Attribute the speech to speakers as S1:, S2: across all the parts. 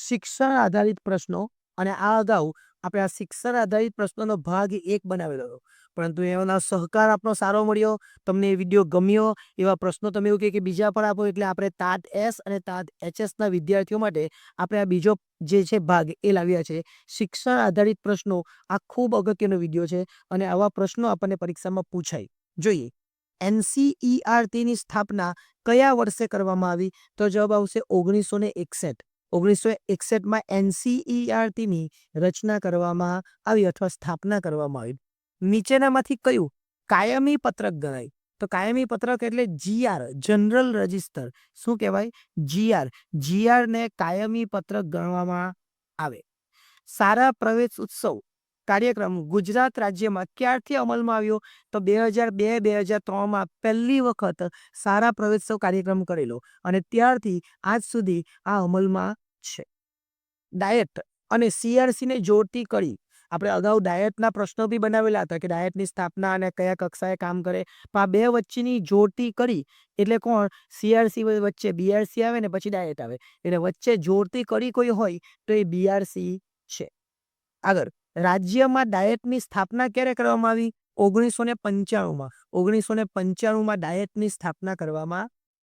S1: શિક્ષણ આધારિત પ્રશ્નો અને આ અગાઉ આપણે આ શિક્ષણ આધારિત પ્રશ્નોનો ભાગ 1 બનાવેલો હતો. પરંતુ એનો સહકાર આપણો સારો મળ્યો. તમને એ વિડીયો ગમ્યો. એવા પ્રશ્નો તમે એવું કે બીજા પણ આપો એટલે આપણે તાત એસ અને તાત એચએસના વિદ્યાર્થીઓ માટે આપણે આ બીજો જે છે ભાગ એ લાવ્યા છે. શિક્ષણ આધારિત પ્રશ્નો આ ખૂબ અગત્યનો વિડીયો છે અને આવા પ્રશ્નો આપણને પરીક્ષામાં પૂછાય. જોઈએ NCERTની સ્થાપના કયા વર્ષે કરવામાં આવી? તો જવાબ આવશે 1961. 1961માં NCERTની રચના કરવામાં આવી અથવા સ્થાપના કરવામાં આવી. નીચેનામાંથી કયું કાયમી પત્રક ગણાય? તો કાયમી પત્રક એટલે GR, જનરલ રજિસ્ટર. શું કહેવાય? GR ને કાયમી પત્રક ગણવામાં આવે. સારા પ્રવેશ ઉત્સવ કાર્યક્રમ ગુજરાત રાજ્યમાં ક્યારથી અમલમાં આવ્યો? તો 2002-2003માં પહેલી વખત સારા પ્રવેશોત્સવ કાર્યક્રમ કરેલો અને ત્યારથી આજ સુધી આ અમલમાં છે. ડાયટ અને CRCને જોડતી કડી. આપણે અગાઉ ડાયટના પ્રશ્નો બી બનાવેલા હતા કે ડાયટની સ્થાપના અને કયા કક્ષાએ કામ કરે. પણ આ બે વચ્ચેની જોડતી કડી એટલે કોણ? CRC વચ્ચે BRC આવે ને પછી ડાયટ આવે એટલે વચ્ચે જોડતી કડી કોઈ હોય તો એ BRC છે. આગળ રાજ્યમાં ડાયટની સ્થાપના ક્યારે કરવામાં આવી? 1995માં. 1995માં ડાયટની સ્થાપના કરવામાં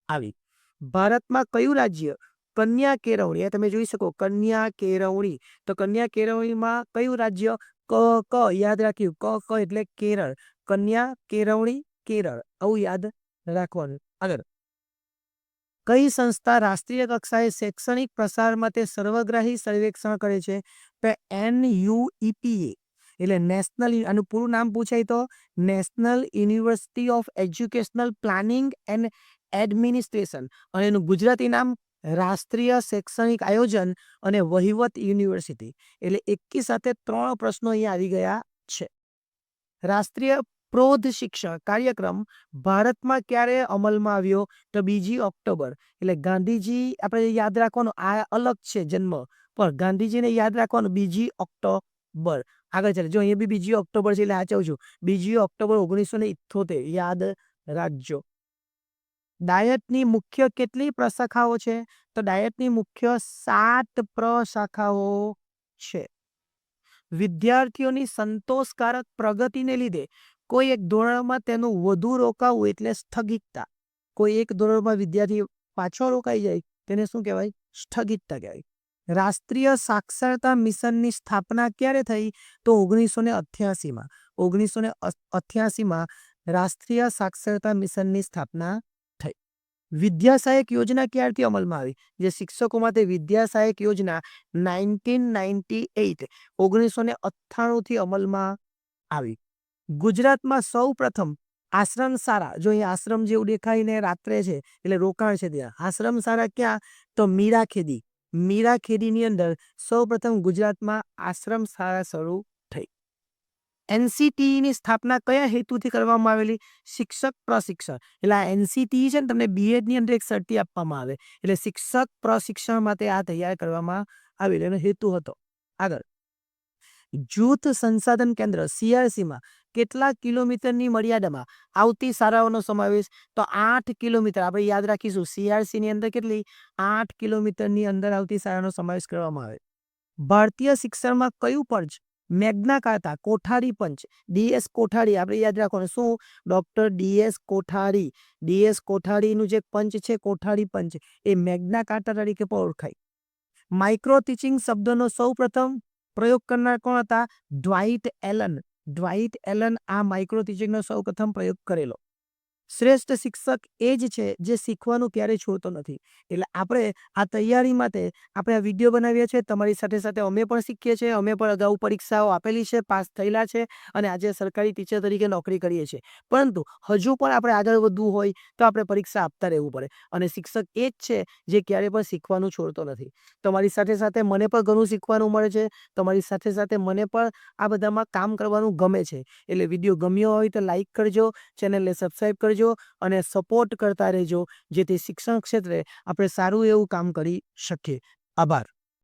S1: આવી. ભારતમાં કયું રાજ્ય કન્યા કેળવણી? તમે જોઈ શકો કન્યા કેળવણી. તો કન્યા કેળવણીમાં કયું રાજ્ય? ક યાદ રાખ્યું. ક એટલે કેરળ. કન્યા કેળવણી કેરળ. આવું યાદ રાખવાનું. આગળ કઈ સંસ્થા રાષ્ટ્રીય કક્ષાએ શૈક્ષણિક પ્રસાર માટે સર્વગ્રાહી સર્વેક્ષણ કરે છે? તો NUEPA એટલે નેશનલ, આનું પૂરું નામ પૂછાય તો national university of educational planning and administration અને એનું ગુજરાતી નામ રાષ્ટ્રીય શૈક્ષણિક આયોજન અને વહીવટ યુનિવર્સિટી. એટલે એકી સાથે 3 પ્રશ્નો અહીંયા આવી ગયા છે. રાષ્ટ્રીય પ્રૌઢ શિક્ષણ કાર્યક્રમ ભારતમાં ક્યારે અમલમાં આવ્યો? તો 2 ઓક્ટોબર. એટલે ગાંધીજી આપણે યાદ રાખવાનું, આ અલગ છે જન્મ, પણ ગાંધીજીને યાદ રાખવાનું 2 ઓક્ટોબર. આગળ ચાલે જો અહીંયા બી 2 ઓક્ટોબર છે એટલે આચવું છું 2 ઓક્ટોબર 1978 યાદ રાખજો. ડાયટની મુખ્ય કેટલી પ્રશાખાઓ છે? તો ડાયટની મુખ્ય 7 પ્રશાખાઓ છે. વિદ્યાર્થીઓની સંતોષકારક પ્રગતિને લીધે કોઈ એક ધોરણમાં તેનું વધુ રોકાવું એટલે સ્થગિતતા. કોઈ એક ધોરણમાં વિદ્યાર્થી પાછો રોકાઈ જાય તેને શું કહેવાય? સ્થગિતતા કહેવાય. રાષ્ટ્રીય સાક્ષરતા મિશનની સ્થાપના ક્યારે થઈ? તો 1988માં. 1988માં રાષ્ટ્રીય સાક્ષરતા મિશનની સ્થાપના થઈ. વિદ્યા સહાયક યોજના ક્યારથી અમલમાં આવી? જે શિક્ષકો માટે વિદ્યા સહાયક યોજના 1998 1998થી અમલમાં આવી. ગુજરાતમાં સૌ પ્રથમ આશ્રમ શાળા, જો અહીં આશ્રમ જેવું દેખાઈને રાત્રે છે એટલે રોકાણ છે ત્યાં. આશ્રમ શાળા ક્યાં? તો મીરાખેડી. મીરાખેડીની અંદર સૌ પ્રથમ ગુજરાતમાં આશ્રમ શાળા શરૂ થઈ. NCTEની સ્થાપના કયા હેતુથી કરવામાં આવેલી? શિક્ષક પ્રશિક્ષણ. એટલે આ NCTE છે ને તમને BEdની અંદર એક સર્ટી આપવામાં આવે એટલે શિક્ષક પ્રશિક્ષણ માટે આ તૈયાર કરવામાં આવેલ એનો હેતુ હતો. આગળ જૂથ સંસાધન કેન્દ્ર CRCમાં કેટલા કિલોમીટરની મર્યાદામાં આવતી શાળાઓનો સમાવેશ? તો 8 કિલોમીટર. આપણે યાદ રાખીશું CRCની અંદર કેટલી? 8 કિલોમીટરની અંદર આવતી શાળાનો સમાવેશ કરવામાં આવે. ભારતીય શિક્ષણમાં કયું પંચ મેગ્ના કાર્ટા કોઠારી પંચ DS કોઠારી આપણે યાદ રાખવાનું? શું? ડોક્ટર DS કોઠારી. DS કોઠારીનું જે પંચ છે કોઠારી પંચ એ મેગ્ના કાર્ટા તરીકે પણ ઓળખાય. માઇક્રો ટીચિંગ શબ્દનો સૌ પ્રથમ પ્રયોગ કરનાર કોણ હતા? ડ્વાઇટ એલન. ડ્વાઇટ એલન આ માઇક્રો ટીચિંગનો સૌ પ્રથમ પ્રયોગ કરેલો. શ્રેષ્ઠ શિક્ષક એ જ છે જે શીખવાનું ક્યારેય છોડતો નથી. એટલે આપણે આ તૈયારી માટે આપણે આ વિડીયો બનાવ્યા છે. તમારી સાથે સાથે અમે પણ શીખીએ છીએ. અમે પણ અગાઉ પરીક્ષાઓ આપેલી છે, પાસ થયેલા છે અને આજે સરકારી ટીચર તરીકે નોકરી કરીએ છીએ. પરંતુ હજુ પણ આપણે આગળ વધવું હોય તો આપણે પરીક્ષા આપતા રહેવું પડે અને શિક્ષક એ જ છે જે ક્યારેય પણ શીખવાનું છોડતો નથી. તમારી સાથે સાથે મને પણ ઘણું શીખવાનું મળે છે. તમારી સાથે સાથે મને પણ આ બધામાં કામ કરવાનું ગમે છે. એટલે વિડીયો ગમ્યો હોય તો લાઈક કરજો, ચેનલને સબસ્ક્રાઈબ કરજો અને સપોર્ટ કરતા રહેજો જેથી શિક્ષણ ક્ષેત્રે આપણે સારું એવું કામ કરી શકીએ. આભાર.